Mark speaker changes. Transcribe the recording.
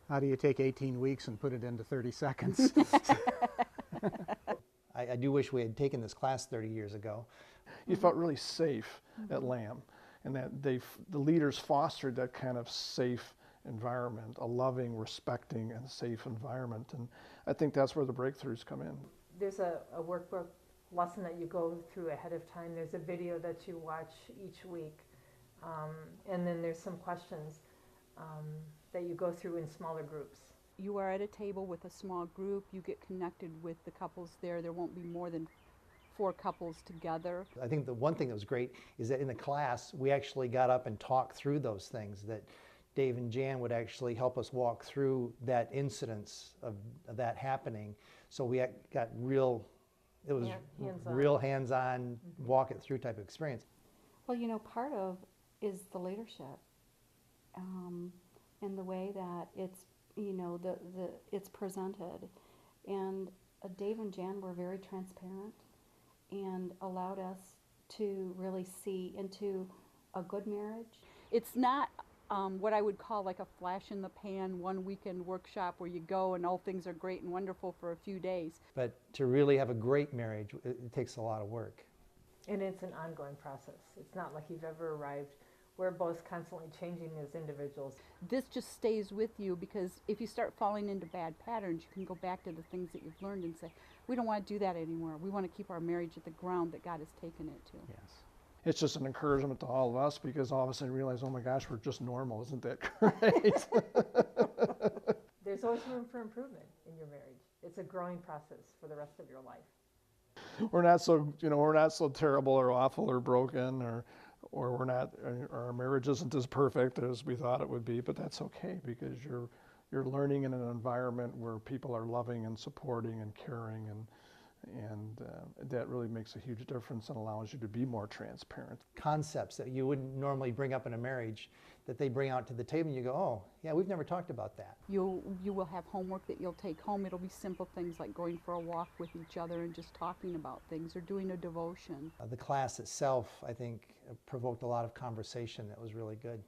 Speaker 1: How do you take 18 weeks and put it into 30 seconds?
Speaker 2: I do wish we had taken this class 30 years ago.
Speaker 3: You felt really safe at Lamb, and that the leaders fostered that kind of safe environment, a loving, respecting, and safe environment. And I think that's where the breakthroughs come in.
Speaker 4: There's a workbook lesson that you go through ahead of time. There's a video that you watch each week. And then there's some questions that you go through in smaller groups.
Speaker 5: You are at a table with a small group. You get connected with the couples there. There won't be more than 4 couples together.
Speaker 2: I think the one thing that was great is that in the class, we actually got up and talked through those things, that Dave and Jan would actually help us walk through that incidence of that happening. So we got real, it was
Speaker 4: Hands-on.
Speaker 2: real hands-on, walk it through type of experience.
Speaker 6: Well, you know, part of is the leadership, and the way that it's, you know, it's presented. And Dave and Jan were very transparent and allowed us to really see into a good marriage.
Speaker 5: It's not what I would call like a flash in the pan, one weekend workshop where you go and all things are great and wonderful for a few days.
Speaker 2: But to really have a great marriage, it takes a lot of work.
Speaker 4: And it's an ongoing process. It's not like you've ever arrived. We're both constantly changing as individuals.
Speaker 5: This just stays with you, because if you start falling into bad patterns, you can go back to the things that you've learned and say, we don't want to do that anymore. We want to keep our marriage at the ground that God has taken it to.
Speaker 2: Yes.
Speaker 3: It's just an encouragement to all of us, because all of a sudden you realize, oh my gosh, we're just normal. Isn't that great?
Speaker 4: There's always room for improvement in your marriage. It's a growing process for the rest of your life.
Speaker 3: We're not so, you know, we're not so terrible or awful or broken, or we're not, our marriage isn't as perfect as we thought it would be, but that's okay, because you're learning in an environment where people are loving and supporting and caring, and that really makes a huge difference and allows you to be more transparent.
Speaker 2: Concepts that you wouldn't normally bring up in a marriage, that they bring out to the table and you go, oh, yeah, we've never talked about that.
Speaker 5: You will have homework that you'll take home. It'll be simple things like going for a walk with each other and just talking about things, or doing a devotion.
Speaker 2: The class itself, I think, provoked a lot of conversation that was really good.